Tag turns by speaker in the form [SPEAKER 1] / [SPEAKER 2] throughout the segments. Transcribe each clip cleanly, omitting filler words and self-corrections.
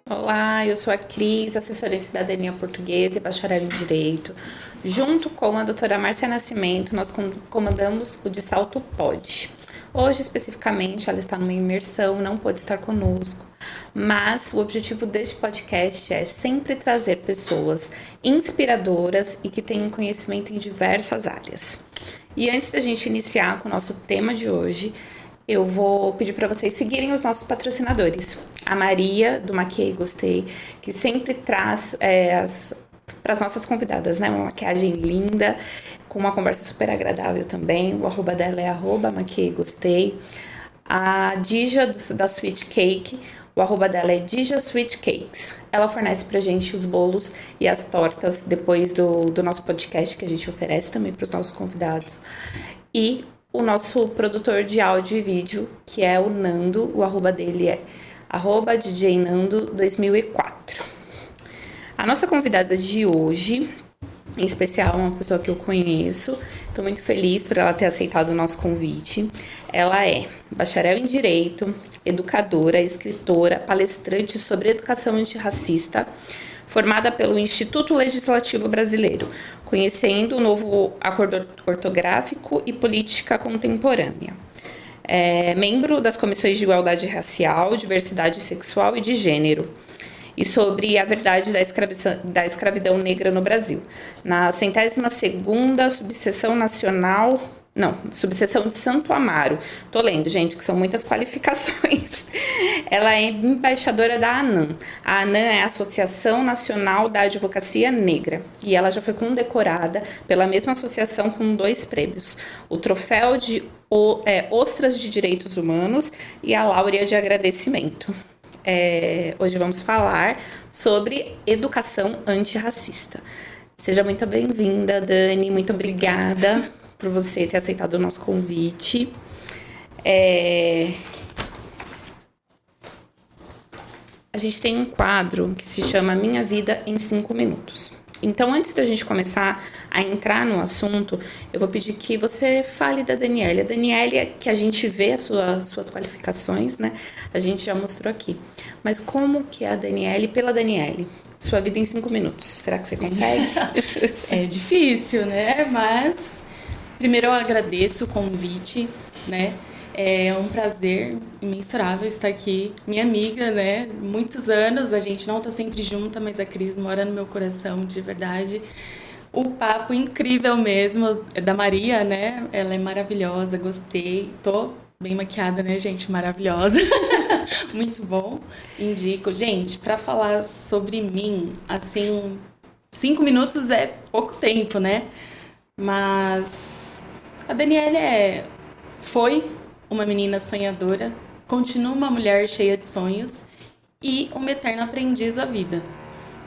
[SPEAKER 1] Olá, eu sou a Cris, assessora em Cidadania Portuguesa e bacharel em Direito. Junto com a doutora Márcia Nascimento, nós comandamos o De Salto Pode. Hoje, especificamente, ela está numa imersão, não pôde estar conosco, mas o objetivo deste podcast é sempre trazer pessoas inspiradoras e que tenham conhecimento em diversas áreas. E antes da gente iniciar com o nosso tema de hoje, eu vou pedir para vocês seguirem os nossos patrocinadores. A Maria, do Maquiei Gostei, que sempre traz para as nossas convidadas, né? Uma maquiagem linda, com uma conversa super agradável também. O arroba dela é @Maquiei Gostei. A Dija, da Sweet Cake, o arroba dela é Dija Sweet Cakes. Ela fornece pra gente os bolos e as tortas depois do nosso podcast, que a gente oferece também para os nossos convidados. E o nosso produtor de áudio e vídeo, que é o Nando, o arroba dele é @DJNando2004. A nossa convidada de hoje, em especial uma pessoa que eu conheço, estou muito feliz por ela ter aceitado o nosso convite. Ela é bacharel em Direito, educadora, escritora, palestrante sobre educação antirracista, formada pelo Instituto Legislativo Brasileiro, conhecendo o novo acordo ortográfico e política contemporânea. É membro das comissões de igualdade racial, diversidade sexual e de gênero, e sobre a verdade da escravidão negra no Brasil, na 102ª subseção de Santo Amaro. Tô lendo, gente, que são muitas qualificações. Ela é embaixadora da ANAM. A ANAM é a Associação Nacional da Advocacia Negra, e ela já foi condecorada pela mesma associação com 2 prêmios: o Troféu de Ostras de Direitos Humanos e a Láurea de Agradecimento. Hoje vamos falar sobre educação antirracista. Seja muito bem-vinda, Dani, muito obrigada por você ter aceitado o nosso convite. A gente tem um quadro que se chama Minha Vida em 5 Minutos. Então, antes da gente começar a entrar no assunto, eu vou pedir que você fale da Daniele. A Daniele é que a gente vê as suas qualificações, né? A gente já mostrou aqui. Mas como que é a Daniele pela Daniele? Sua vida em 5 minutos. Será que você consegue?
[SPEAKER 2] É difícil, né? Mas primeiro eu agradeço o convite, né? É um prazer imensurável estar aqui. Minha amiga, né? Muitos anos, a gente não tá sempre junta, mas a Cris mora no meu coração, de verdade. O papo incrível mesmo é da Maria, né? Ela é maravilhosa, gostei. Tô bem maquiada, né, gente? Maravilhosa. Muito bom. Indico. Gente, pra falar sobre mim, assim, 5 minutos é pouco tempo, né? Mas a Daniele foi uma menina sonhadora, continua uma mulher cheia de sonhos e uma eterna aprendiz à vida,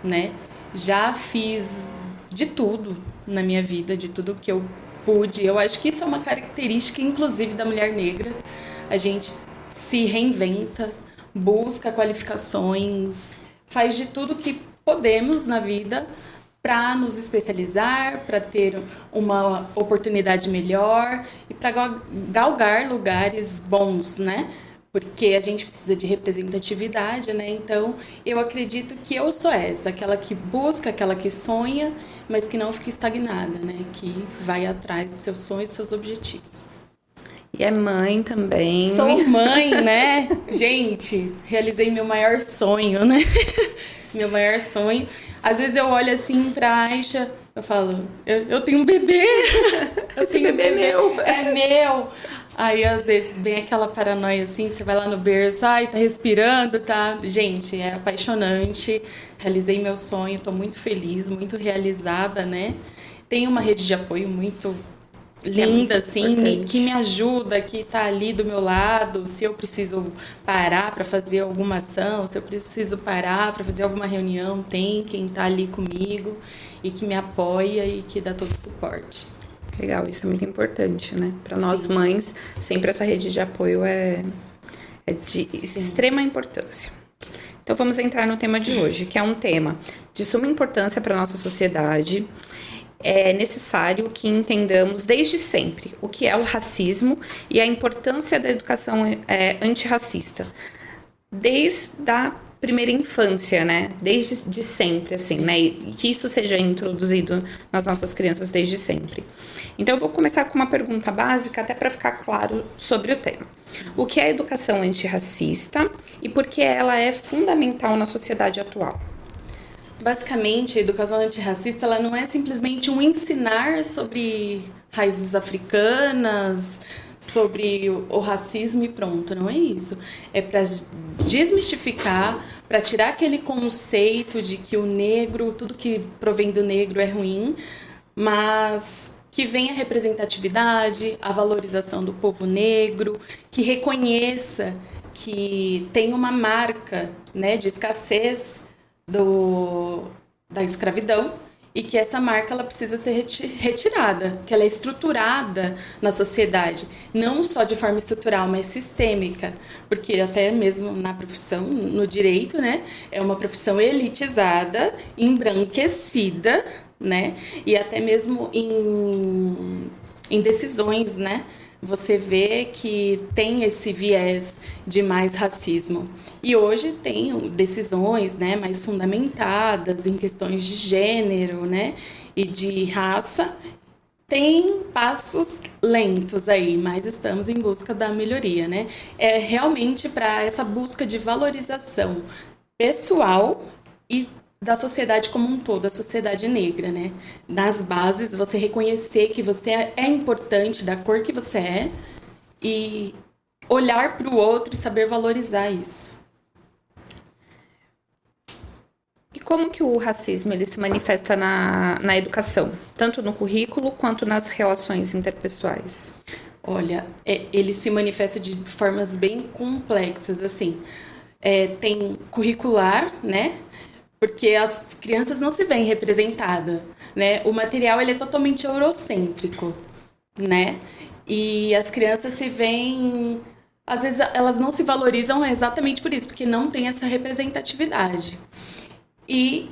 [SPEAKER 2] né? Já fiz de tudo na minha vida, de tudo que eu pude. Eu acho que isso é uma característica, inclusive, da mulher negra. A gente se reinventa, busca qualificações, faz de tudo que podemos na vida para nos especializar, para ter uma oportunidade melhor e para galgar lugares bons, né? Porque a gente precisa de representatividade, né? Então, eu acredito que eu sou aquela que busca, aquela que sonha, mas que não fica estagnada, né? Que vai atrás dos seus sonhos e seus objetivos.
[SPEAKER 1] E é mãe também.
[SPEAKER 2] Sou mãe, né? Gente, realizei meu maior sonho, né? Meu maior sonho. Às vezes eu olho assim pra Aisha, eu falo, eu tenho um bebê.
[SPEAKER 1] Esse bebê é meu.
[SPEAKER 2] É meu. Aí às vezes vem aquela paranoia assim, você vai lá no berço, ai, tá respirando, tá? Gente, é apaixonante. Realizei meu sonho, tô muito feliz, muito realizada, né? Tenho uma rede de apoio muito linda, assim, que me ajuda, que tá ali do meu lado, se eu preciso parar para fazer alguma ação, se eu preciso parar para fazer alguma reunião, tem quem tá ali comigo e que me apoia e que dá todo o suporte.
[SPEAKER 1] Legal, isso é muito importante, né? Para nós mães, sempre essa rede de apoio é de extrema importância. Então vamos entrar no tema de hoje, que é um tema de suma importância para a nossa sociedade é necessário que entendamos desde sempre o que é o racismo e a importância da educação antirracista. Desde a primeira infância, né? Desde de sempre, assim, né? E que isso seja introduzido nas nossas crianças desde sempre. Então, eu vou começar com uma pergunta básica, até para ficar claro sobre o tema. O que é educação antirracista e por que ela é fundamental na sociedade atual?
[SPEAKER 2] Basicamente, a educação antirracista ela não é simplesmente um ensinar sobre raízes africanas, sobre o racismo e pronto, não é isso. É para desmistificar, para tirar aquele conceito de que o negro, tudo que provém do negro é ruim, mas que venha a representatividade, a valorização do povo negro, que reconheça que tem uma marca, né, de escassez da escravidão e que essa marca ela precisa ser retirada, que ela é estruturada na sociedade, não só de forma estrutural, mas sistêmica, porque até mesmo na profissão, no direito, né, é uma profissão elitizada, embranquecida, né, e até mesmo em decisões, né, você vê que tem esse viés de mais racismo. E hoje tem decisões, né, mais fundamentadas em questões de gênero, né, e de raça. Tem passos lentos aí, mas estamos em busca da melhoria, né? É realmente para essa busca de valorização pessoal e da sociedade como um todo, a sociedade negra, né? Nas bases, você reconhecer que você é importante da cor que você é e olhar para o outro e saber valorizar isso.
[SPEAKER 1] E como que o racismo ele se manifesta na educação, tanto no currículo quanto nas relações interpessoais?
[SPEAKER 2] Olha, ele se manifesta de formas bem complexas, assim. Tem curricular, né? Porque as crianças não se veem representadas, né? O material ele é totalmente eurocêntrico, né? E as crianças se veem... Às vezes elas não se valorizam exatamente por isso, porque não tem essa representatividade. E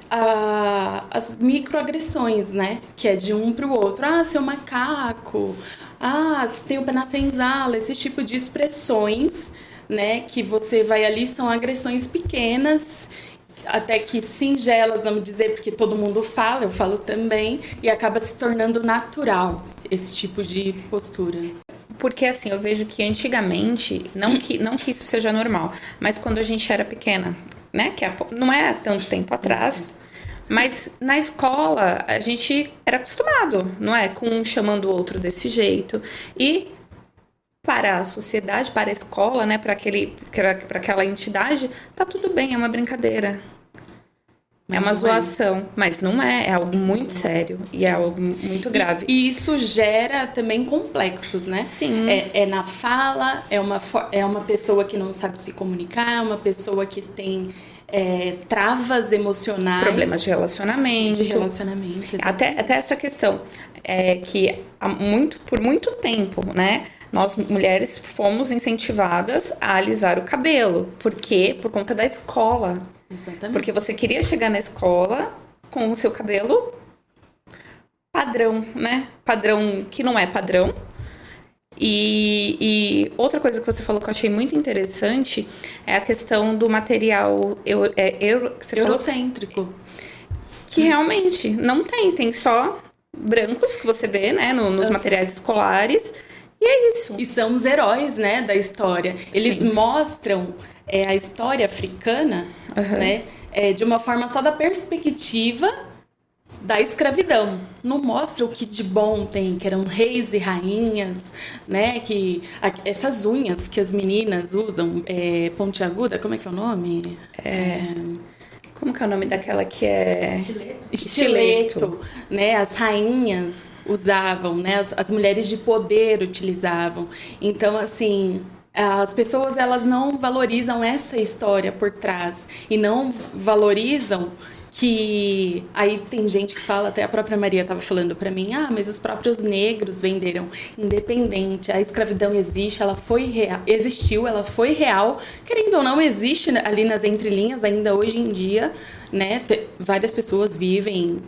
[SPEAKER 2] as microagressões, né? Que é de um para o outro. Ah, seu macaco. Ah, você tem o pé na senzala. Esse tipo de expressões, né? Que você vai ali, são agressões pequenas, até que singelas, vamos dizer, porque todo mundo fala, eu falo também, e acaba se tornando natural esse tipo de postura.
[SPEAKER 1] Porque, assim, eu vejo que antigamente, não que isso seja normal, mas quando a gente era pequena, né, que não é tanto tempo atrás, mas na escola a gente era acostumado, não é? Com um chamando o outro desse jeito. E para a sociedade, para a escola, né, para aquela entidade, tá tudo bem, é uma brincadeira. É uma zoação, mas não é algo muito sério e é algo muito grave.
[SPEAKER 2] E isso gera também complexos, né?
[SPEAKER 1] Sim.
[SPEAKER 2] É na fala, é uma pessoa que não sabe se comunicar, é uma pessoa que tem travas emocionais.
[SPEAKER 1] Problemas de relacionamento. Até essa questão, que por muito tempo, né? Nós, mulheres, fomos incentivadas a alisar o cabelo. Por quê? Por conta da escola.
[SPEAKER 2] Exatamente.
[SPEAKER 1] Porque você queria chegar na escola com o seu cabelo padrão, né? Padrão que não é padrão. E outra coisa que você falou que eu achei muito interessante é a questão do material
[SPEAKER 2] eurocêntrico.
[SPEAKER 1] Que realmente não tem só brancos que você vê, né, nos materiais escolares. E é isso.
[SPEAKER 2] E são os heróis, né, da história. Eles
[SPEAKER 1] Sim.
[SPEAKER 2] mostram a história africana, né, de uma forma só da perspectiva da escravidão. Não mostra o que de bom tem, que eram reis e rainhas, né, que essas unhas que as meninas usam, pontiaguda, como é que é o nome?
[SPEAKER 1] Como que é o nome daquela que é...
[SPEAKER 2] Estileto, né? As rainhas usavam, né? As mulheres de poder utilizavam. Então, assim, as pessoas elas não valorizam essa história por trás e não valorizam que aí tem gente que fala, até a própria Maria estava falando para mim, mas os próprios negros venderam. Independente, a escravidão existe, ela foi real, existiu, ela foi real, querendo ou não, existe ali nas entrelinhas ainda hoje em dia, né? Várias pessoas vivem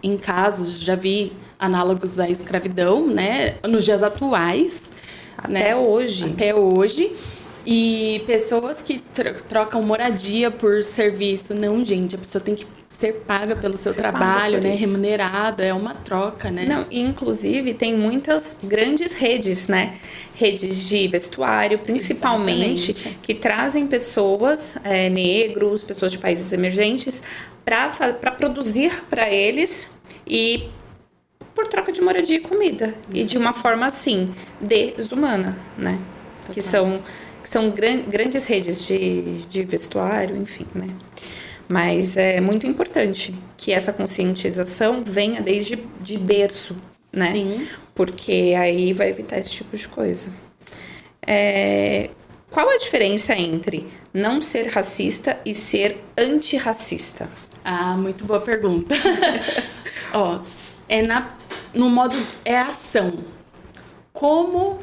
[SPEAKER 2] em casos, já vi análogos à escravidão, né, nos dias atuais.
[SPEAKER 1] Até hoje.
[SPEAKER 2] Até hoje. E pessoas que trocam moradia por serviço. Não, gente, a pessoa tem que ser paga pelo seu trabalho, né? Remunerada, é uma troca, né?
[SPEAKER 1] Não, inclusive tem muitas grandes redes, né? Redes de vestuário, principalmente, exatamente, que trazem pessoas, negros, pessoas de países emergentes, para produzir para eles e por troca de moradia e comida. Exatamente. E de uma forma, assim, desumana, né? Total. Que são grandes redes de vestuário, enfim, né? Mas é muito importante que essa conscientização venha desde de berço, né?
[SPEAKER 2] Sim.
[SPEAKER 1] Porque aí vai evitar esse tipo de coisa. Qual a diferença entre não ser racista e ser antirracista?
[SPEAKER 2] Ah, muito boa pergunta. Ó, no modo, é ação. Como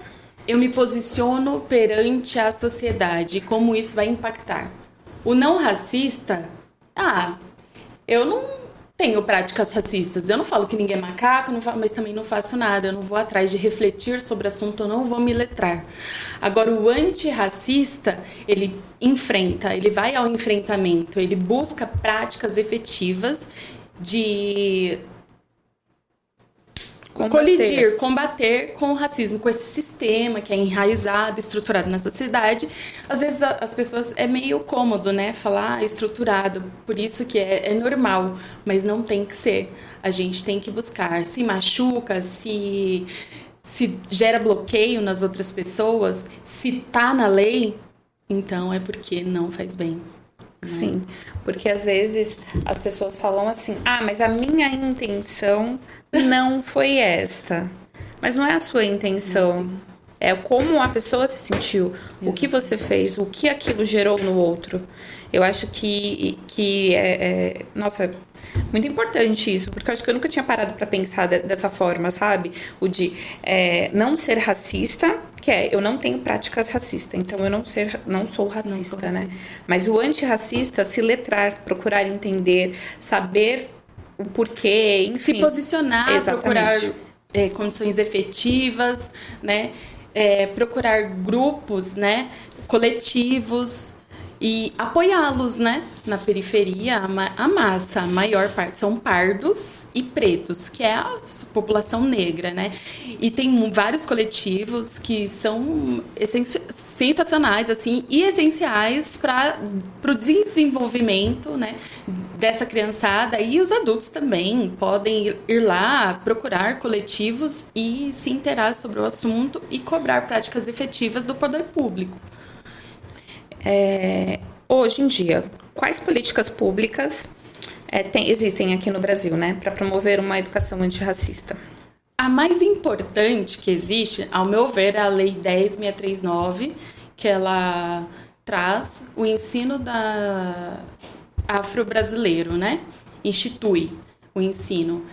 [SPEAKER 2] eu me posiciono perante a sociedade, como isso vai impactar. O não racista, eu não tenho práticas racistas. Eu não falo que ninguém é macaco, mas também não faço nada. Eu não vou atrás de refletir sobre o assunto, eu não vou me letrar. Agora, o antirracista, ele enfrenta, ele vai ao enfrentamento, ele busca práticas efetivas de combater com o racismo, com esse sistema que é enraizado, estruturado na sociedade. Às vezes as pessoas é meio cômodo, né, falar estruturado, por isso que é normal, mas não tem que ser. A gente tem que buscar, se machuca, se gera bloqueio nas outras pessoas, se tá na lei, então é porque não faz bem.
[SPEAKER 1] Sim, porque às vezes as pessoas falam assim, mas a minha intenção não foi esta. Mas não é a sua intenção. É como a pessoa se sentiu, o que você fez, o que aquilo gerou no outro. Eu acho que nossa, muito importante isso, porque eu acho que eu nunca tinha parado para pensar dessa forma, sabe? O de não ser racista, que eu não tenho práticas racistas, então eu não sou racista, né? Mas o antirracista, se letrar, procurar entender, saber o porquê, enfim.
[SPEAKER 2] Se posicionar, exatamente, procurar condições efetivas, né? Procurar grupos, né? Coletivos e apoiá-los, né? Na periferia, a massa, a maior parte são pardos e pretos, que é a população negra, né? E tem vários coletivos que são sensacionais, assim, e essenciais para o desenvolvimento, né, dessa criançada. E os adultos também podem ir lá, procurar coletivos e se inteirar sobre o assunto e cobrar práticas efetivas do poder público.
[SPEAKER 1] Hoje em dia, quais políticas públicas existem aqui no Brasil, né, para promover uma educação antirracista?
[SPEAKER 2] A mais importante que existe, ao meu ver, é a Lei 10.639, que ela traz o ensino afro-brasileiro, né? Institui o ensino.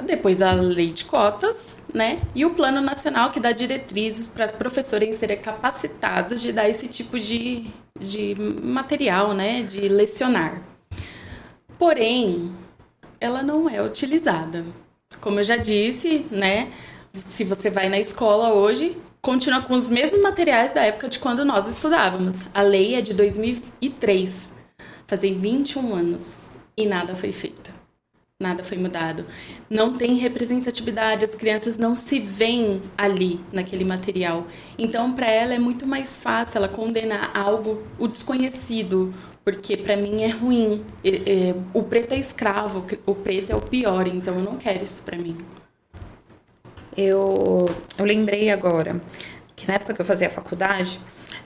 [SPEAKER 2] Depois a Lei de Cotas, né? E o Plano Nacional, que dá diretrizes para professores serem capacitados de dar esse tipo de material, né? De lecionar. Porém, ela não é utilizada. Como eu já disse, né? Se você vai na escola hoje, continua com os mesmos materiais da época de quando nós estudávamos. A lei é de 2003, fazem 21 anos, e nada foi feito. Nada foi mudado. Não tem representatividade, as crianças não se veem ali, naquele material. Então, para ela é muito mais fácil ela condenar o desconhecido, porque para mim é ruim. O preto é escravo, o preto é o pior, então eu não quero isso para mim.
[SPEAKER 1] Eu lembrei agora que na época que eu fazia faculdade,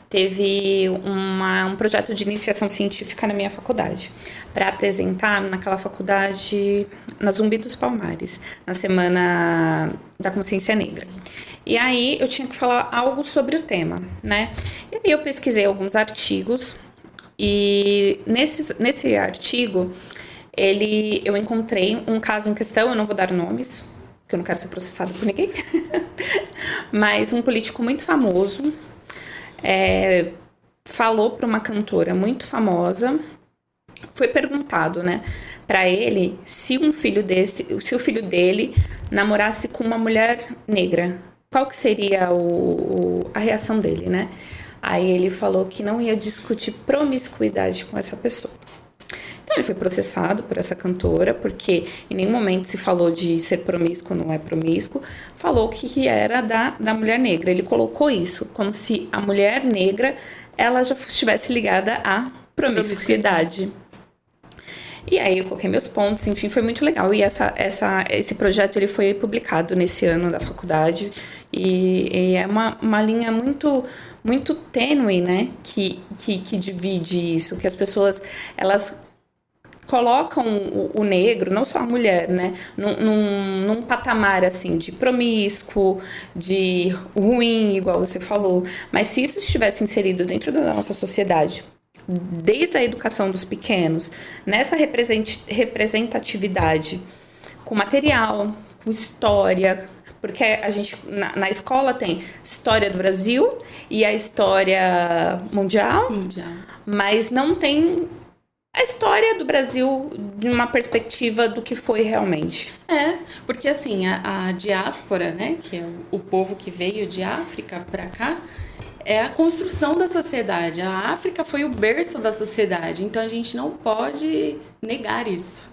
[SPEAKER 1] teve um projeto de iniciação científica na minha faculdade, para apresentar naquela faculdade, na Zumbi dos Palmares, na Semana da Consciência Negra. E aí eu tinha que falar algo sobre o tema, né? E aí eu pesquisei alguns artigos, e nesse artigo, eu encontrei um caso em questão, eu não vou dar nomes, porque eu não quero ser processada por ninguém, mas um político muito famoso, falou para uma cantora muito famosa, foi perguntado, né, para ele, se o filho dele namorasse com uma mulher negra, qual que seria a reação dele, né? Aí ele falou que não ia discutir promiscuidade com essa pessoa. Então ele foi processado por essa cantora, porque em nenhum momento se falou de ser promíscuo ou não é promíscuo, falou que era da mulher negra. Ele colocou isso como se a mulher negra ela já estivesse ligada à promiscuidade. E aí eu coloquei meus pontos, enfim, foi muito legal. E esse projeto ele foi publicado nesse ano da faculdade e é uma linha muito, muito tênue, né, que divide isso, que as pessoas, elas colocam o negro, não só a mulher, né, num patamar, assim, de promíscuo, de ruim, igual você falou. Mas se isso estivesse inserido dentro da nossa sociedade, desde a educação dos pequenos, nessa representatividade, com material, com história, porque a gente, na escola tem história do Brasil e a história mundial. Mas não tem a história do Brasil de uma perspectiva do que foi realmente.
[SPEAKER 2] Porque assim, a diáspora, né, que é o povo que veio de África para cá, é a construção da sociedade. A África foi o berço da sociedade, então a gente não pode negar isso,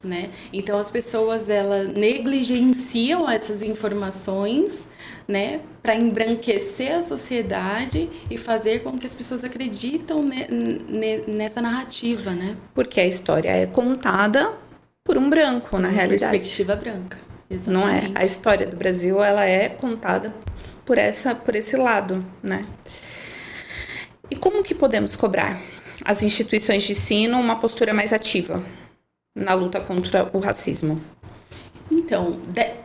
[SPEAKER 2] né? Então as pessoas, elas negligenciam essas informações, né, para embranquecer a sociedade e fazer com que as pessoas acreditam nessa narrativa, né?
[SPEAKER 1] Porque a história é contada por um branco, na realidade.
[SPEAKER 2] Perspectiva branca, exatamente.
[SPEAKER 1] Não é? A história do Brasil, ela é contada por esse lado, né? E como que podemos cobrar as instituições de ensino uma postura mais ativa na luta contra o racismo?
[SPEAKER 2] Então,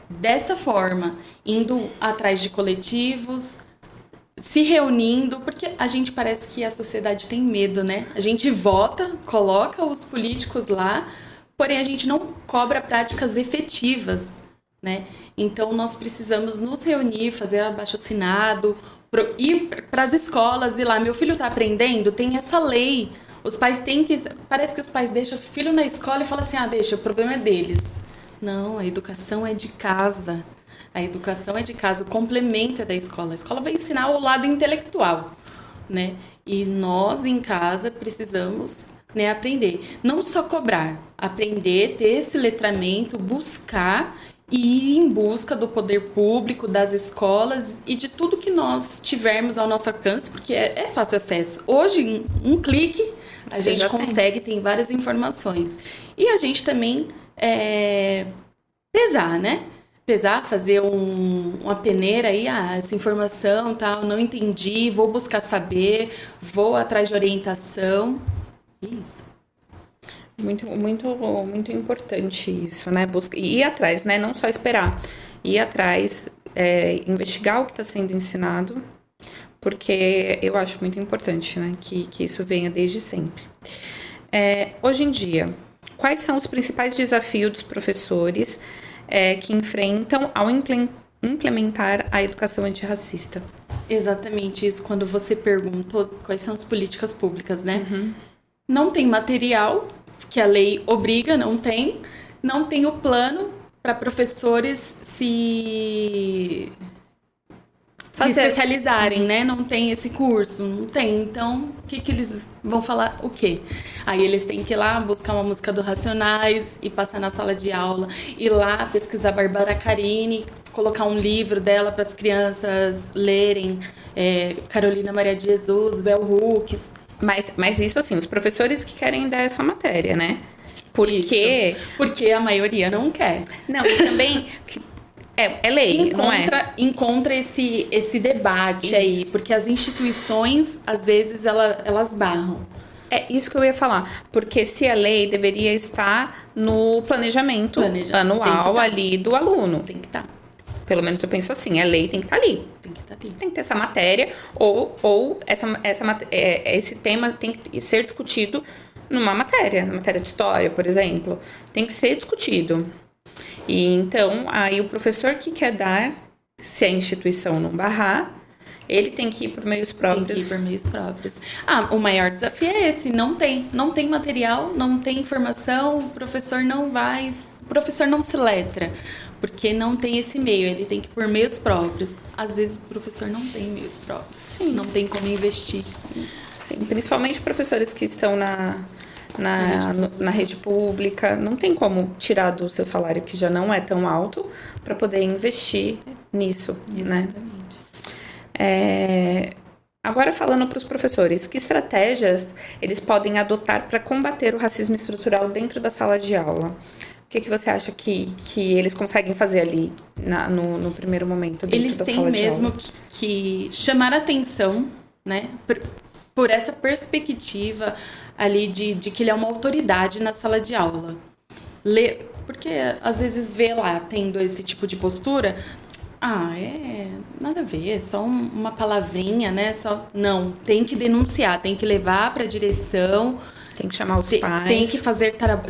[SPEAKER 2] dessa forma, indo atrás de coletivos, se reunindo, porque a gente parece que a sociedade tem medo, né? A gente vota, coloca os políticos lá, porém a gente não cobra práticas efetivas, né? Então, nós precisamos nos reunir, fazer abaixo-assinado, ir para as escolas e lá, meu filho está aprendendo, tem essa lei. Os pais têm que... Parece que os pais deixam o filho na escola e falam assim, deixa, o problema é deles. Não, a educação é de casa. A educação é de casa, o complemento é da escola. A escola vai ensinar o lado intelectual, né? E nós, em casa, precisamos, né, aprender. Não só cobrar, aprender, ter esse letramento, buscar e ir em busca do poder público, das escolas e de tudo que nós tivermos ao nosso alcance, porque é fácil acesso. Hoje, em um clique, a gente consegue, tem várias informações. E a gente também pesar, né? Pesar, fazer uma peneira aí, essa informação, tal, não entendi, vou buscar saber, vou atrás de orientação. Isso.
[SPEAKER 1] Muito, muito, muito importante isso, né? Ir atrás, né? Não só esperar. Ir atrás, investigar o que está sendo ensinado, porque eu acho muito importante, né? Que isso venha desde sempre. Hoje em dia, quais são os principais desafios dos professores que enfrentam ao implementar a educação antirracista?
[SPEAKER 2] Exatamente isso, quando você perguntou quais são as políticas públicas, né? Uhum. Não tem material, que a lei obriga, não tem o plano para professores se especializarem, né? Não tem esse curso, não tem. Então, o que eles vão falar? O quê? Aí eles têm que ir lá buscar uma música do Racionais e passar na sala de aula, ir lá pesquisar Bárbara Carini, colocar um livro dela para as crianças lerem, Carolina Maria de Jesus, Bell Hooks.
[SPEAKER 1] Mas isso, assim, os professores que querem dar essa matéria, né? Porque
[SPEAKER 2] a maioria não quer.
[SPEAKER 1] Não, e também... É lei, não é?
[SPEAKER 2] Encontra esse debate isso. Aí, porque as instituições, às vezes, elas barram.
[SPEAKER 1] É isso que eu ia falar, porque se é lei, deveria estar no planejamento anual ali do aluno.
[SPEAKER 2] Tem que estar.
[SPEAKER 1] Pelo menos eu penso assim, a lei tem que estar ali.
[SPEAKER 2] Tem que estar ali.
[SPEAKER 1] Tem que ter essa matéria, ou esse tema tem que ser discutido numa matéria, na matéria de história, por exemplo. Tem que ser discutido. E então, aí o professor que quer dar, se a instituição não barrar, Ele tem que ir por meios
[SPEAKER 2] Tem que
[SPEAKER 1] próprios.
[SPEAKER 2] ir por meios próprios. O maior desafio é esse, não tem material, não tem informação, o professor não se letra, porque não tem esse meio, ele tem que ir por meios próprios. Às vezes o professor não tem meios próprios,
[SPEAKER 1] Sim.
[SPEAKER 2] não tem como investir.
[SPEAKER 1] Sim, principalmente professores que estão na rede pública, não tem como tirar do seu salário, que já não é tão alto, para poder investir nisso, né?
[SPEAKER 2] Exatamente.
[SPEAKER 1] Agora, falando para os professores, que estratégias eles podem adotar para combater o racismo estrutural dentro da sala de aula? O que você acha que eles conseguem fazer ali no primeiro momento dentro
[SPEAKER 2] Eles
[SPEAKER 1] da
[SPEAKER 2] têm
[SPEAKER 1] sala de
[SPEAKER 2] mesmo
[SPEAKER 1] aula?
[SPEAKER 2] que chamar atenção, né, por essa perspectiva ali de que ele é uma autoridade na sala de aula. Porque às vezes vê lá, tendo esse tipo de postura, nada a ver, é só uma palavrinha, né? Não, tem que denunciar, tem que levar para a direção.
[SPEAKER 1] Tem que chamar os pais.
[SPEAKER 2] Tem que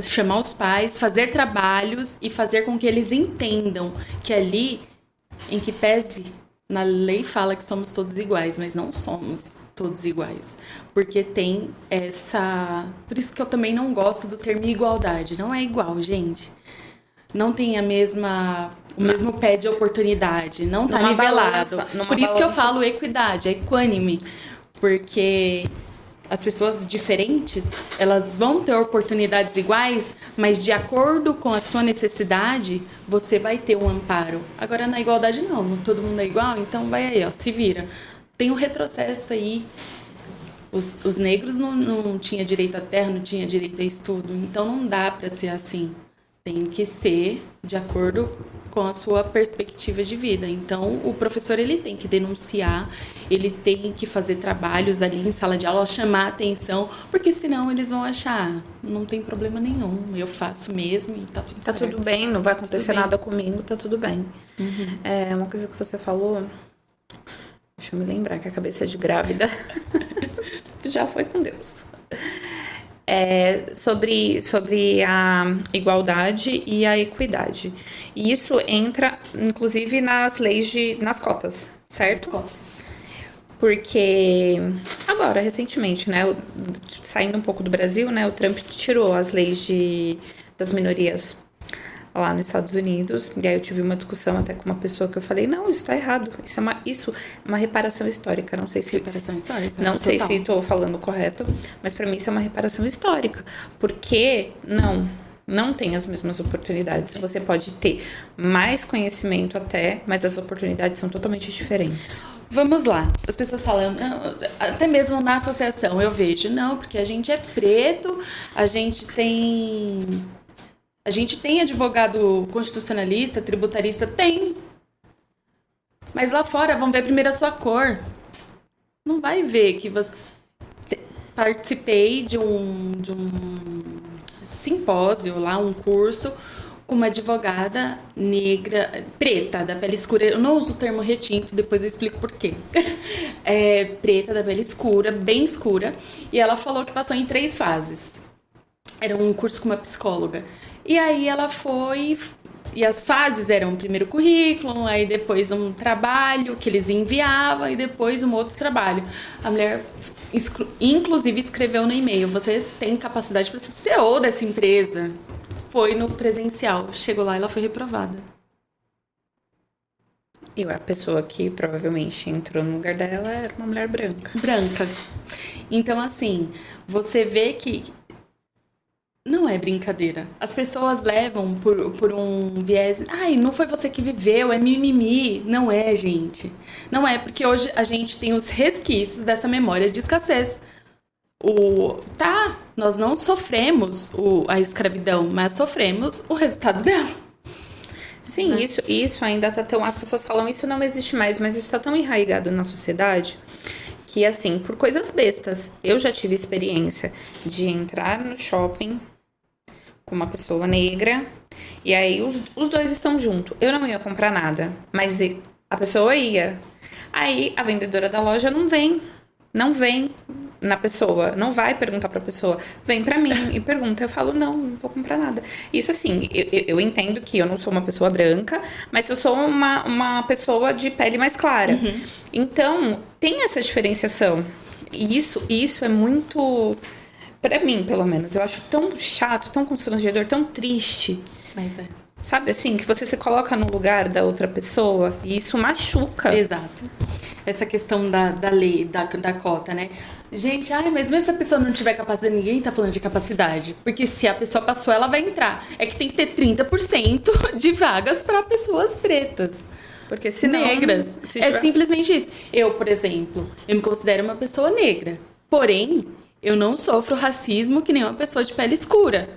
[SPEAKER 2] chamar os pais, fazer trabalhos e fazer com que eles entendam que ali, em que pese, na lei fala que somos todos iguais, mas não somos todos iguais. Porque tem essa... Por isso que eu também não gosto do termo igualdade. Não é igual, gente. Não tem o mesmo pé de oportunidade. Não tá nivelado. Por isso que eu falo equidade, é equânime. Porque as pessoas diferentes, elas vão ter oportunidades iguais, mas de acordo com a sua necessidade, você vai ter um amparo. Agora, na igualdade, não. Todo mundo é igual, então vai aí, ó, se vira. Tem um retrocesso aí. Os negros não tinham direito à terra, não tinham direito a estudo. Então, não dá para ser assim. Tem que ser de acordo com a sua perspectiva de vida. Então, o professor ele tem que denunciar, ele tem que fazer trabalhos ali em sala de aula, chamar a atenção, porque senão eles vão achar, não tem problema nenhum, eu faço mesmo e tá tudo certo.
[SPEAKER 1] Tá tudo bem, não vai acontecer nada comigo, tá tudo bem.
[SPEAKER 2] Uhum.
[SPEAKER 1] Uma coisa que você falou, deixa eu me lembrar que a cabeça é de grávida já foi com Deus. Sobre a igualdade e a equidade. E isso entra, inclusive, nas cotas, certo?
[SPEAKER 2] As cotas.
[SPEAKER 1] Porque agora, recentemente, né, saindo um pouco do Brasil, né, o Trump tirou as leis das minorias lá nos Estados Unidos. E aí eu tive uma discussão até com uma pessoa que eu falei, não, isso tá errado. Isso é uma reparação histórica. Não sei se...
[SPEAKER 2] Reparação histórica?
[SPEAKER 1] Não sei
[SPEAKER 2] total.
[SPEAKER 1] se estou falando correto, mas para mim isso é uma reparação histórica. Porque não tem as mesmas oportunidades. Você pode ter mais conhecimento até, mas as oportunidades são totalmente diferentes.
[SPEAKER 2] Vamos lá. As pessoas falam, até mesmo na associação eu vejo, não, porque a gente é preto, a gente tem advogado constitucionalista, tributarista, tem. Mas lá fora vão ver primeiro a sua cor. Não vai ver que você... Participei de um simpósio lá, um curso, com uma advogada negra, preta, da pele escura. Eu não uso o termo retinto, depois eu explico por quê. Preta, da pele escura, bem escura. E ela falou que passou em 3 fases. Era um curso com uma psicóloga. E aí ela foi... E as fases eram primeiro currículo, aí depois um trabalho que eles enviavam e depois um outro trabalho. A mulher, inclusive, escreveu no e-mail, você tem capacidade para ser CEO dessa empresa. Foi no presencial. Chegou lá e ela foi reprovada.
[SPEAKER 1] E a pessoa que provavelmente entrou no lugar dela era uma mulher branca.
[SPEAKER 2] Branca. Então, assim, você vê que não é brincadeira. As pessoas levam por um viés... Ai, não foi você que viveu, é mimimi. Não é, gente. Não é, porque hoje a gente tem os resquícios dessa memória de escassez. Nós não sofremos a escravidão, mas sofremos o resultado dela.
[SPEAKER 1] Sim, né? Isso ainda tá tão... As pessoas falam, isso não existe mais, mas isso tá tão enraizado na sociedade... que, assim, por coisas bestas, eu já tive experiência de entrar no shopping com uma pessoa negra, e aí os dois estão juntos. Eu não ia comprar nada, mas a pessoa ia. Aí a vendedora da loja não vem. não vem na pessoa, não vai perguntar pra pessoa, vem pra mim e pergunta. Eu falo, não vou comprar nada. Isso assim, eu entendo que eu não sou uma pessoa branca, mas eu sou uma pessoa de pele mais clara. Então, tem essa diferenciação. E isso é muito, pra mim, pelo menos, eu acho tão chato, tão constrangedor, tão triste.
[SPEAKER 2] Mas é.
[SPEAKER 1] Sabe assim, que você se coloca no lugar da outra pessoa e isso machuca.
[SPEAKER 2] Exato. Essa questão da lei, da cota, né? Gente, mas mesmo se a pessoa não tiver capacidade, ninguém tá falando de capacidade. Porque se a pessoa passou, ela vai entrar. É que tem que ter 30% de vagas para pessoas pretas.
[SPEAKER 1] Porque senão...
[SPEAKER 2] Negras. Simplesmente isso. Eu, por exemplo, eu me considero uma pessoa negra. Porém, eu não sofro racismo que nem uma pessoa de pele escura.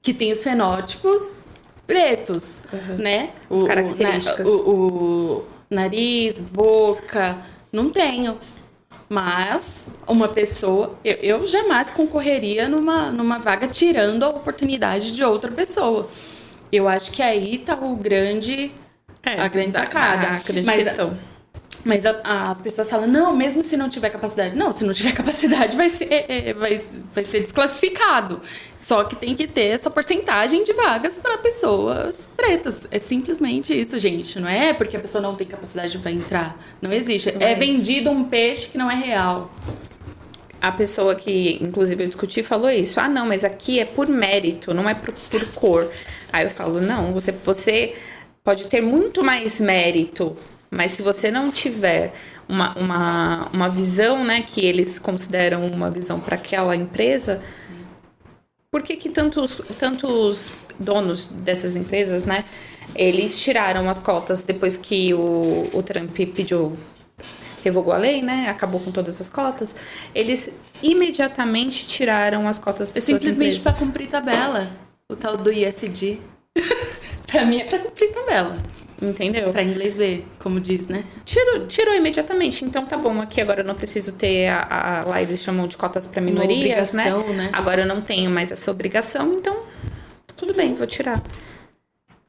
[SPEAKER 2] Que tem os fenótipos pretos, né?
[SPEAKER 1] As características.
[SPEAKER 2] O nariz, boca, não tenho. Mas uma pessoa... Eu jamais concorreria numa vaga tirando a oportunidade de outra pessoa. Eu acho que aí tá o grande... a grande sacada.
[SPEAKER 1] A grande questão.
[SPEAKER 2] Mas as pessoas falam, não, mesmo se não tiver capacidade. Não, se não tiver capacidade vai ser desclassificado. Só que tem que ter essa porcentagem de vagas para pessoas pretas. É simplesmente isso, gente. Não é porque a pessoa não tem capacidade vai entrar. Não existe. É vendido um peixe que não é real.
[SPEAKER 1] A pessoa que, inclusive, eu discuti falou isso. Não, mas aqui é por mérito, não é por cor. Aí eu falo, não, você pode ter muito mais mérito, mas se você não tiver uma visão, né, que eles consideram uma visão para aquela empresa, por que tantos donos dessas empresas, né, eles tiraram as cotas depois que o Trump revogou a lei, né, acabou com todas as cotas, eles imediatamente tiraram as cotas das suas empresas.
[SPEAKER 2] Simplesmente para cumprir tabela, o tal do ISD. Pra mim é pra cumprir tabela.
[SPEAKER 1] Entendeu?
[SPEAKER 2] Pra inglês ver, como diz, né?
[SPEAKER 1] Tirou imediatamente. Então tá bom, aqui agora eu não preciso ter lá eles chamam de cotas pra minorias, né? Agora eu não tenho mais essa obrigação, então tudo bem, vou tirar.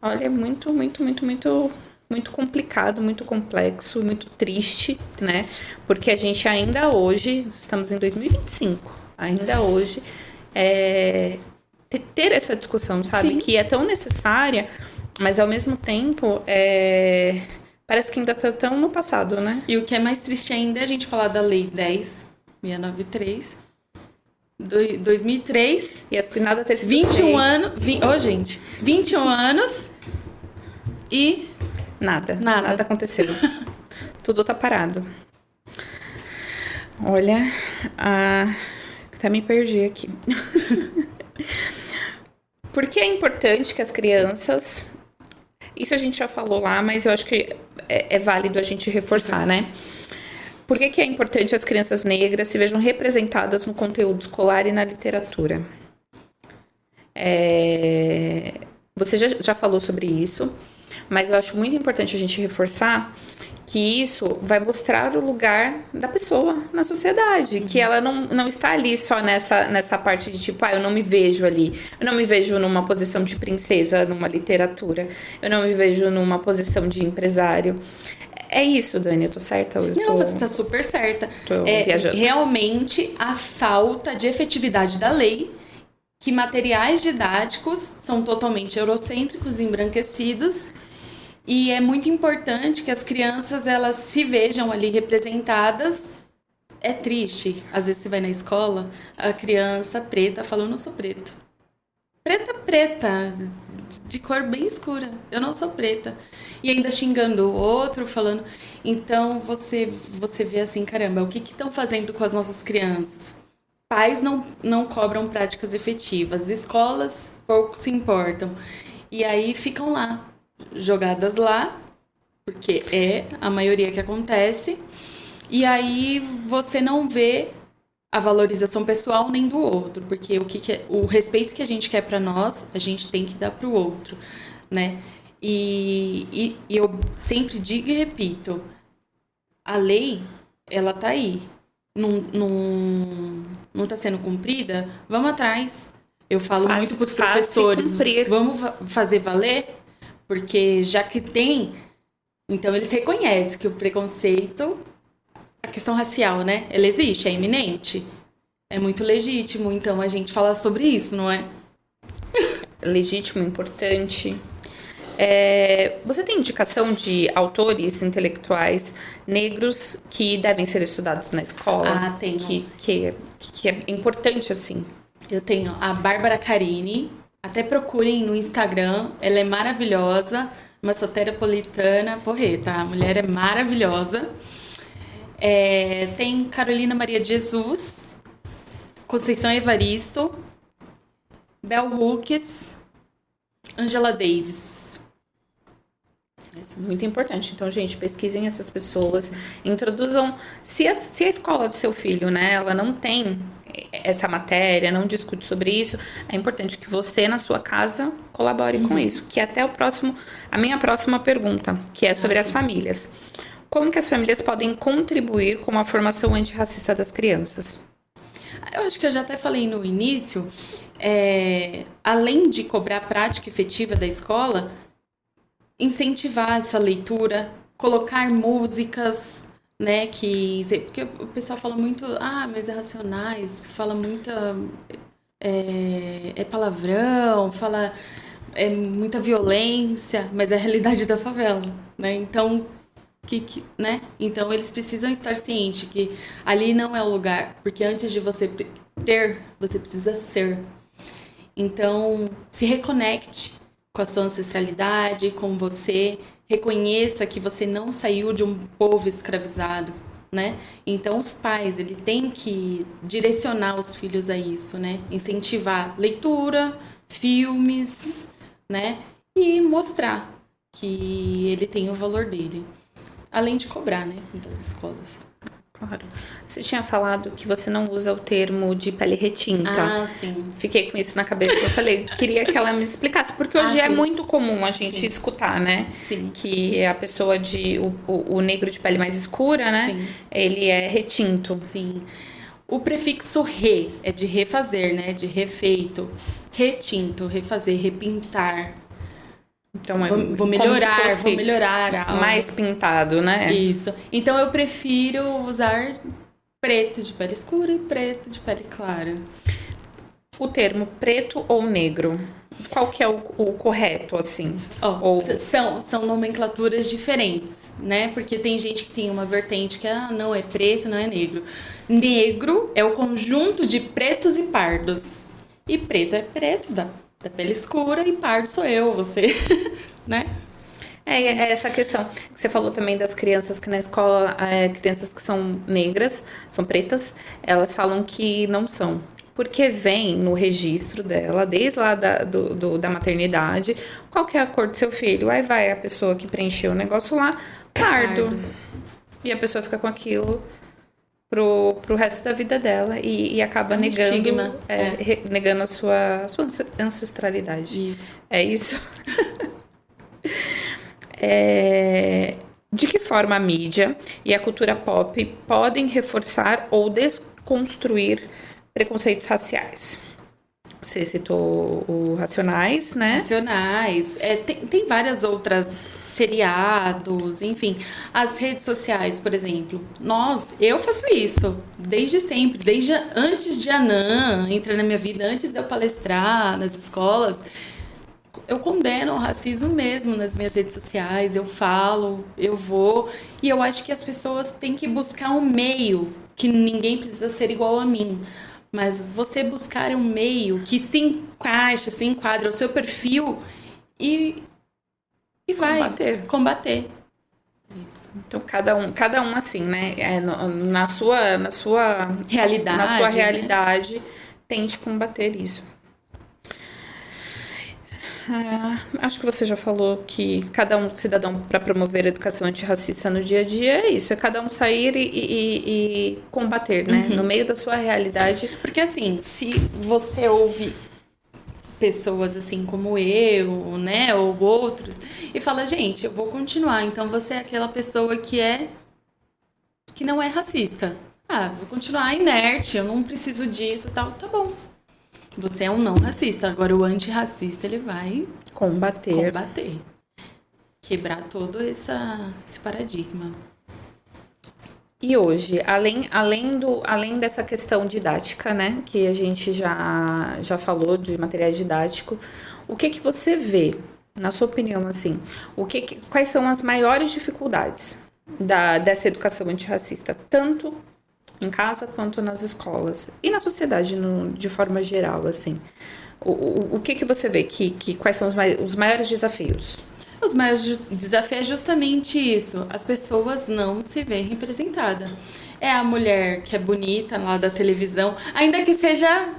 [SPEAKER 1] Olha, é muito, muito, muito, muito, muito complicado, muito complexo, muito triste, né? Porque a gente ainda hoje, estamos em 2025, ainda hoje, ter essa discussão, sabe? Sim. Que é tão necessária, mas ao mesmo tempo parece que ainda tá tão no passado, né?
[SPEAKER 2] E o que é mais triste ainda é a gente falar da Lei 10.693, 2003.
[SPEAKER 1] E as nada ter sido
[SPEAKER 2] 21 anos... 21 anos e...
[SPEAKER 1] Nada aconteceu. Tudo tá parado. Olha, até me perdi aqui. Por que é importante que as crianças... Isso a gente já falou lá, mas eu acho que é válido a gente reforçar, né? Por que é importante as crianças negras se vejam representadas no conteúdo escolar e na literatura? Você já falou sobre isso, mas eu acho muito importante a gente reforçar que isso vai mostrar o lugar da pessoa na sociedade, que ela não está ali só nessa parte de tipo, eu não me vejo ali, eu não me vejo numa posição de princesa numa literatura, eu não me vejo numa posição de empresário. É isso, Dani, eu tô certa?
[SPEAKER 2] Não, você tá super certa.
[SPEAKER 1] Tô viajando.
[SPEAKER 2] Realmente a falta de efetividade da lei, que materiais didáticos são totalmente eurocêntricos e embranquecidos. E é muito importante que as crianças, elas se vejam ali representadas. É triste. Às vezes você vai na escola, a criança preta falando, eu não sou preto. Preta, de cor bem escura. Eu não sou preta. E ainda xingando o outro, falando... Então, você vê assim, caramba, o que estão fazendo com as nossas crianças? Pais não cobram práticas efetivas. Escolas pouco se importam. E aí ficam lá. Jogadas lá, porque é a maioria que acontece, e aí você não vê a valorização pessoal nem do outro, porque o respeito que a gente quer para nós, a gente tem que dar para o outro, né? E eu sempre digo e repito, a lei, ela tá aí, não tá sendo cumprida, vamos atrás. Eu falo muito para os professores, vamos fazer valer. Porque já que tem, então eles reconhecem que o preconceito questão racial, né? Ela existe, é iminente. É muito legítimo, então, a gente falar sobre isso, não é?
[SPEAKER 1] Legítimo, importante. Você tem indicação de autores intelectuais negros que devem ser estudados na escola?
[SPEAKER 2] Ah, tenho.
[SPEAKER 1] Que é importante, assim.
[SPEAKER 2] Eu tenho a Bárbara Carini, até procurem no Instagram, ela é maravilhosa, uma soteropolitana, porreta, a mulher é maravilhosa. Tem Carolina Maria de Jesus, Conceição Evaristo, Bell Hooks, Angela Davis.
[SPEAKER 1] Muito importante. Então, gente, pesquisem essas pessoas, introduzam. Se a escola do seu filho, né, ela não tem essa matéria, não discute sobre isso, é importante que você, na sua casa, colabore com isso. Que é até a minha próxima pergunta, que é sobre as famílias. Como que as famílias podem contribuir com a formação antirracista das crianças?
[SPEAKER 2] Eu acho que eu já até falei no início, além de cobrar a prática efetiva da escola, incentivar essa leitura, colocar músicas, né, porque o pessoal fala muito, mas é Racionais, fala muita palavrão, fala muita violência, mas é a realidade da favela, né? Então, né? Então eles precisam estar cientes que ali não é o lugar, porque antes de você ter, você precisa ser. Então, se reconecte com a sua ancestralidade, com você, reconheça que você não saiu de um povo escravizado, né? Então, os pais, ele tem que direcionar os filhos a isso, né? Incentivar leitura, filmes, né? E mostrar que ele tem o valor dele. Além de cobrar, né? Das escolas.
[SPEAKER 1] Claro. Você tinha falado que você não usa o termo de pele retinta.
[SPEAKER 2] Ah, sim.
[SPEAKER 1] Fiquei com isso na cabeça. Eu falei, queria que ela me explicasse. Porque hoje é muito comum a gente escutar, né?
[SPEAKER 2] Sim.
[SPEAKER 1] Que a pessoa o negro de pele mais escura, né?
[SPEAKER 2] Sim.
[SPEAKER 1] Ele é retinto.
[SPEAKER 2] Sim. O prefixo re é de refazer, né? De refeito. Retinto, refazer, repintar.
[SPEAKER 1] Então,
[SPEAKER 2] vou melhorar algo.
[SPEAKER 1] Mais pintado, né?
[SPEAKER 2] Isso. Então eu prefiro usar preto de pele escura e preto de pele clara.
[SPEAKER 1] O termo preto ou negro, qual que é o correto, assim?
[SPEAKER 2] São nomenclaturas diferentes, né? Porque tem gente que tem uma vertente que não é preto, não é negro. Negro é o conjunto de pretos e pardos. E preto é preto da pele escura e pardo sou eu, você, né?
[SPEAKER 1] É essa questão que você falou também das crianças que na escola, crianças que são negras, são pretas, elas falam que não são. Porque vem no registro dela, desde lá da maternidade, qual que é a cor do seu filho? Aí vai a pessoa que preencheu o negócio lá, pardo. E a pessoa fica com aquilo pro resto da vida dela e acaba negando,
[SPEAKER 2] estigma.
[SPEAKER 1] Negando a sua ancestralidade.
[SPEAKER 2] Isso.
[SPEAKER 1] É isso? De que forma a mídia e a cultura pop podem reforçar ou desconstruir preconceitos raciais? Você citou o Racionais, né?
[SPEAKER 2] Racionais. Tem várias outras seriados, enfim. As redes sociais, por exemplo. Eu faço isso desde sempre. Desde antes de Anã entrar na minha vida, antes de eu palestrar nas escolas. Eu condeno o racismo mesmo nas minhas redes sociais. Eu falo, eu vou. E eu acho que as pessoas têm que buscar um meio, que ninguém precisa ser igual a mim. Mas você buscar um meio que se encaixa, se enquadra ao seu perfil e vai combater. Isso.
[SPEAKER 1] Então, cada um assim, né? Na sua
[SPEAKER 2] realidade,
[SPEAKER 1] na sua realidade, né? Tente combater isso. Acho que você já falou que cada cidadão, para promover a educação antirracista no dia a dia, é isso. É cada um sair e combater, né? No meio da sua realidade.
[SPEAKER 2] Porque, assim, se você ouve pessoas assim como eu, né? Ou outros, e fala, gente, eu vou continuar. Então, você é aquela pessoa que não é racista. Vou continuar inerte, eu não preciso disso e tal. Tá bom. Você é um não racista. Agora, o antirracista, ele vai combater. Quebrar todo esse paradigma.
[SPEAKER 1] E hoje, além dessa questão didática, né, que a gente já falou de material didático, o que você vê, na sua opinião, assim, quais são as maiores dificuldades dessa educação antirracista, tanto em casa quanto nas escolas e na sociedade de forma geral, assim? O que você vê quais são os maiores desafios?
[SPEAKER 2] Os maiores desafios é justamente isso. As pessoas não se veem representadas. É a mulher que é bonita lá da televisão, ainda que seja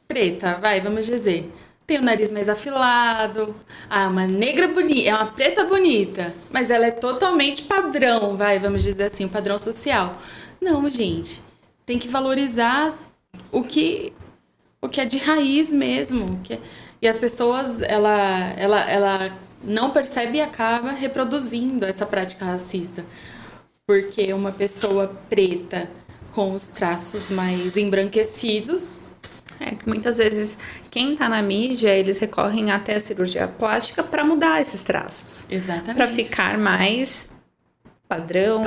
[SPEAKER 2] preta, vamos dizer. Tem o nariz mais afilado. Uma negra bonita, é uma preta bonita. Mas ela é totalmente padrão, vamos dizer assim, o padrão social. Não, gente. Tem que valorizar o que é de raiz mesmo. E as pessoas, ela não percebe e acaba reproduzindo essa prática racista. Porque uma pessoa preta com os traços mais embranquecidos...
[SPEAKER 1] que muitas vezes quem tá na mídia, eles recorrem até a cirurgia plástica para mudar esses traços.
[SPEAKER 2] Exatamente.
[SPEAKER 1] Para ficar mais padrão.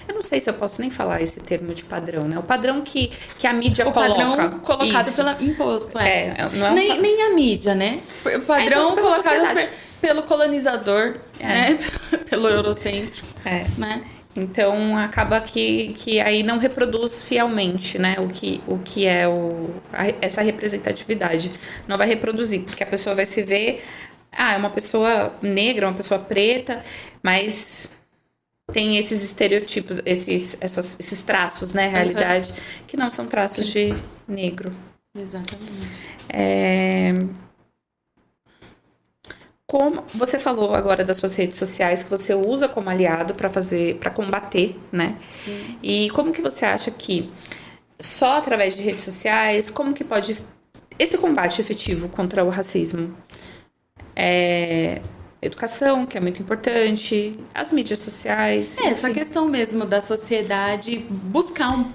[SPEAKER 1] Eu não sei se eu posso nem falar esse termo de padrão, né? O padrão que a mídia coloca. O padrão
[SPEAKER 2] colocado pelo imposto,
[SPEAKER 1] não é
[SPEAKER 2] nem a mídia, né? O padrão colocado pelo colonizador, né? Pelo Eurocentro. Né?
[SPEAKER 1] Então, acaba que aí não reproduz fielmente, né, o que é essa representatividade. Não vai reproduzir, porque a pessoa vai se ver... é uma pessoa negra, uma pessoa preta, mas tem esses estereotipos, esses traços, né, realidade, que não são traços de negro.
[SPEAKER 2] Exatamente.
[SPEAKER 1] Como você falou agora das suas redes sociais que você usa como aliado para combater, né? Sim. E como que você acha que só através de redes sociais, como que pode esse combate efetivo contra o racismo? Educação, que é muito importante, as mídias sociais.
[SPEAKER 2] Essa questão mesmo da sociedade buscar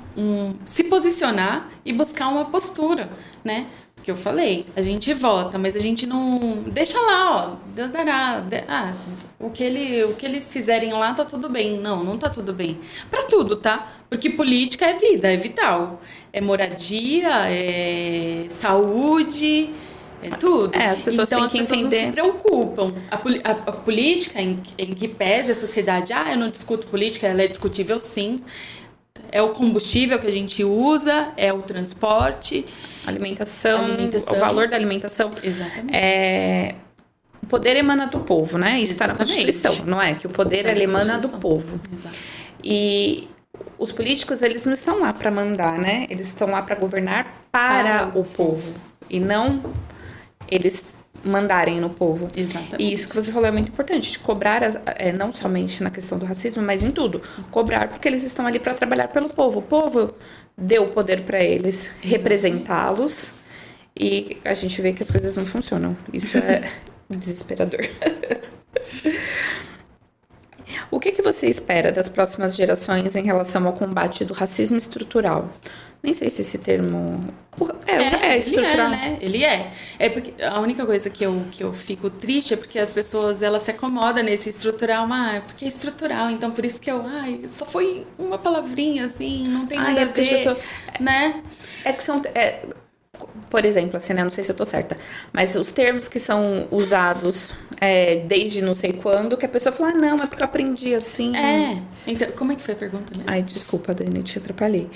[SPEAKER 2] se posicionar e buscar uma postura, né? Que eu falei, a gente vota, mas a gente não... Deixa lá, Deus dará. O que eles fizerem lá tá tudo bem. Não tá tudo bem. Pra tudo, tá? Porque política é vida, é vital. É moradia, é saúde, é tudo.
[SPEAKER 1] As pessoas têm que entender.
[SPEAKER 2] Não se preocupam. A política, em que pese a sociedade, eu não discuto política, ela é discutível sim. É o combustível que a gente usa, é o transporte...
[SPEAKER 1] Alimentação, o valor da alimentação.
[SPEAKER 2] Exatamente.
[SPEAKER 1] O poder emana do povo, né? Isso está na Constituição, não é? Que o poder emana do povo.
[SPEAKER 2] Exato.
[SPEAKER 1] E os políticos, eles não estão lá para mandar, né? Eles estão lá para governar para o povo. E não eles mandarem no povo.
[SPEAKER 2] Exatamente.
[SPEAKER 1] E isso que você falou é muito importante, de cobrar, não somente na questão do racismo, mas em tudo. Cobrar porque eles estão ali para trabalhar pelo povo. O povo deu o poder para eles representá-los e a gente vê que as coisas não funcionam. Isso é desesperador. O que você espera das próximas gerações em relação ao combate do racismo estrutural? Nem sei se esse termo... estrutural.
[SPEAKER 2] Ele é. É porque a única coisa que eu fico triste é porque as pessoas, elas se acomodam nesse estrutural. Porque é estrutural, então por isso que só foi uma palavrinha, assim, não tem nada a ver, né?
[SPEAKER 1] Que são... por exemplo, assim, né? Não sei se eu tô certa, mas os termos que são usados desde não sei quando, que a pessoa fala, não, é porque eu aprendi assim.
[SPEAKER 2] Então, como é que foi a pergunta mesmo?
[SPEAKER 1] Desculpa, Dani, te atrapalhei.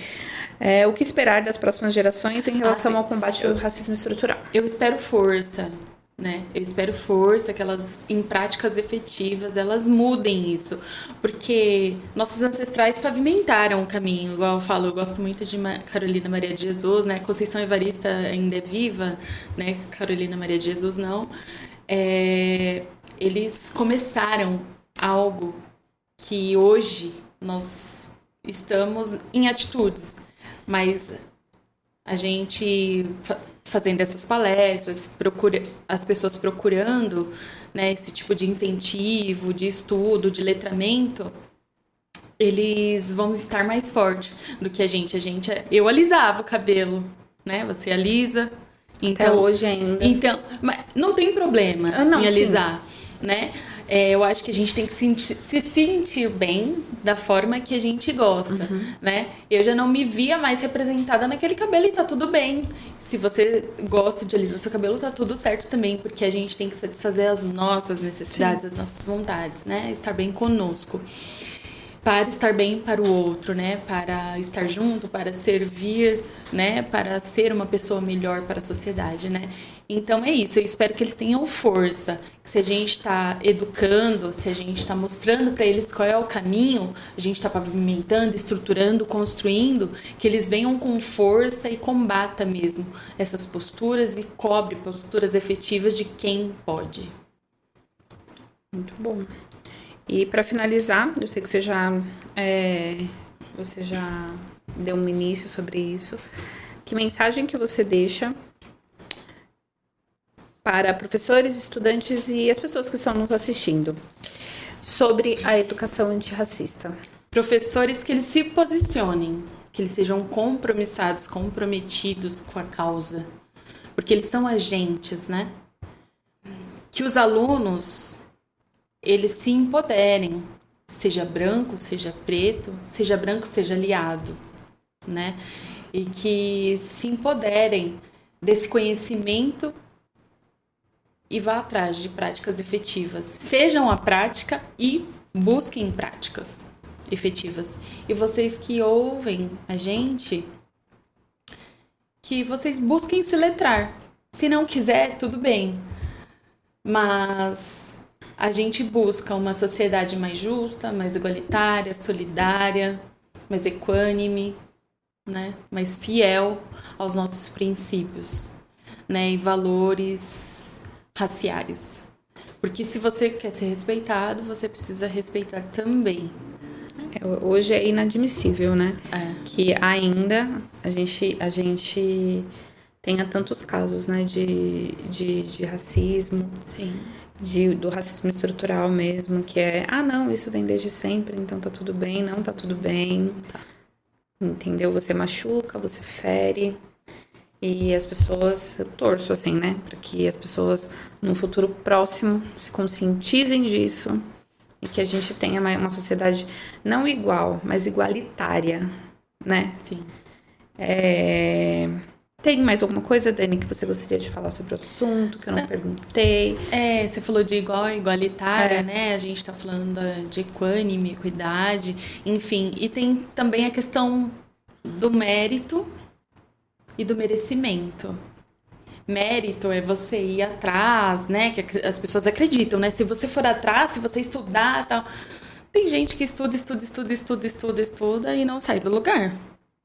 [SPEAKER 1] O que esperar das próximas gerações em relação ao combate ao racismo estrutural?
[SPEAKER 2] Eu espero força, né? Eu espero força, que elas, em práticas efetivas, elas mudem isso. Porque nossos ancestrais pavimentaram o caminho. Igual eu falo, eu gosto muito de Carolina Maria de Jesus, né? Conceição Evarista ainda é viva, né? Carolina Maria de Jesus não. Eles começaram algo que hoje nós estamos em atitudes. Mas a gente fazendo essas palestras, as pessoas procurando, né, esse tipo de incentivo, de estudo, de letramento, eles vão estar mais fortes do que a gente. Eu alisava o cabelo, né? Você alisa. Então,
[SPEAKER 1] até hoje ainda.
[SPEAKER 2] Então, mas não tem problema em alisar, né? eu acho que a gente tem que se sentir bem da forma que a gente gosta, né? Eu já não me via mais representada naquele cabelo e tá tudo bem. Se você gosta de alisar seu cabelo, tá tudo certo também, porque a gente tem que satisfazer as nossas necessidades, as nossas vontades, né? Estar bem conosco. Para estar bem para o outro, né? Para estar junto, para servir, né? Para ser uma pessoa melhor para a sociedade, né? Então é isso, eu espero que eles tenham força, que se a gente está educando, se a gente está mostrando para eles qual é o caminho, a gente está pavimentando, estruturando, construindo, que eles venham com força e combata mesmo essas posturas e cobre posturas efetivas de quem pode.
[SPEAKER 1] Muito bom. E para finalizar, eu sei que você já deu um início sobre isso. Que mensagem que você deixa para professores, estudantes e as pessoas que estão nos assistindo sobre a educação antirracista?
[SPEAKER 2] Professores que eles se posicionem, que eles sejam comprometidos com a causa, porque eles são agentes, né? Que os alunos eles se empoderem, seja branco, seja preto, seja branco, seja aliado, né? E que se empoderem desse conhecimento e vá atrás de práticas efetivas. Sejam a prática e busquem práticas efetivas. E vocês que ouvem a gente, que vocês busquem se letrar. Se não quiser, tudo bem. Mas a gente busca uma sociedade mais justa, mais igualitária, solidária, mais equânime, né? Mais fiel aos nossos princípios, né? E valores raciais. Porque se você quer ser respeitado, você precisa respeitar também.
[SPEAKER 1] Hoje é inadmissível, né? Que ainda a gente tenha tantos casos, né? De racismo.
[SPEAKER 2] Sim.
[SPEAKER 1] Do racismo estrutural mesmo, que não, isso vem desde sempre, então tá tudo bem, não tá tudo bem. Entendeu? Você machuca, você fere. E as pessoas, eu torço assim, né? Para que as pessoas, num futuro próximo, se conscientizem disso e que a gente tenha uma sociedade não igual, mas igualitária, né?
[SPEAKER 2] Sim.
[SPEAKER 1] Tem mais alguma coisa, Dani, que você gostaria de falar sobre o assunto, que eu não perguntei?
[SPEAKER 2] Você falou de igualitária, né? A gente tá falando de equânime, equidade, enfim. E tem também a questão do mérito e do merecimento. Mérito é você ir atrás, né? Que as pessoas acreditam, né? Se você for atrás, se você estudar, tal. Tem gente que estuda e não sai do lugar,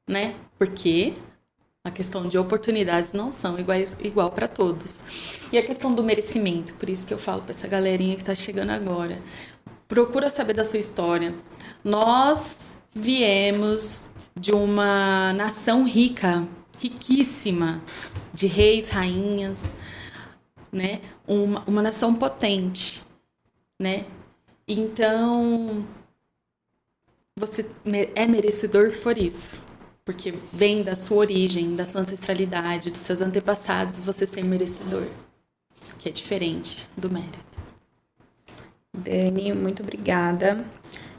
[SPEAKER 2] né? Porque a questão de oportunidades não são igual para todos. E a questão do merecimento, por isso que eu falo para essa galerinha que está chegando agora. Procura saber da sua história. Nós viemos de uma nação rica, riquíssima, de reis, rainhas, né? Uma nação potente, né? Então, você é merecedor por isso. Porque vem da sua origem, da sua ancestralidade, dos seus antepassados, você ser merecedor. Que é diferente do mérito.
[SPEAKER 1] Dani, muito obrigada.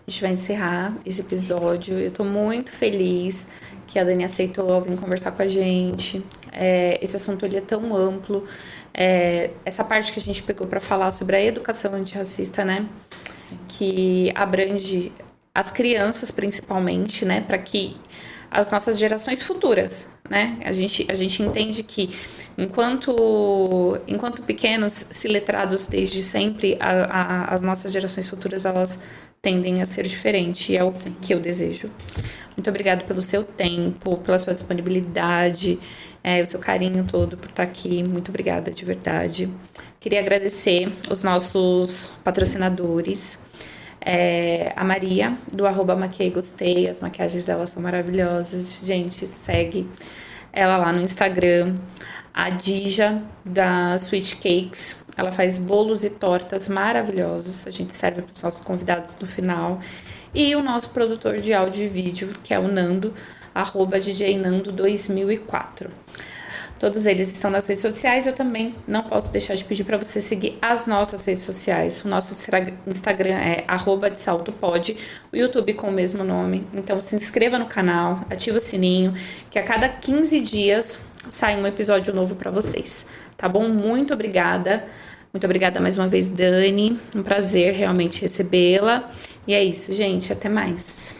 [SPEAKER 1] A gente vai encerrar esse episódio. Eu tô muito feliz que a Dani aceitou vir conversar com a gente. Esse assunto ele é tão amplo. Essa parte que a gente pegou para falar sobre a educação antirracista, né? Sim. Que abrange as crianças principalmente, né? Para que as nossas gerações futuras, né? A gente entende que enquanto pequenos, se letrados desde sempre, as nossas gerações futuras, elas tendem a ser diferentes, e é o que eu desejo. Muito obrigada pelo seu tempo, pela sua disponibilidade, o seu carinho todo por estar aqui. Muito obrigada, de verdade. Queria agradecer os nossos patrocinadores. A Maria, do @maquiaegostei, as maquiagens dela são maravilhosas, gente, segue ela lá no Instagram. A Dija, da Sweet Cakes, ela faz bolos e tortas maravilhosos, a gente serve para os nossos convidados no final. E o nosso produtor de áudio e vídeo, que é o Nando, @DJNando2004. Todos eles estão nas redes sociais. Eu também não posso deixar de pedir para você seguir as nossas redes sociais. O nosso Instagram é @desaltopod, o YouTube com o mesmo nome. Então se inscreva no canal, ativa o sininho, que a cada 15 dias sai um episódio novo para vocês, tá bom? Muito obrigada. Muito obrigada mais uma vez, Dani. Um prazer realmente recebê-la. E é isso, gente. Até mais.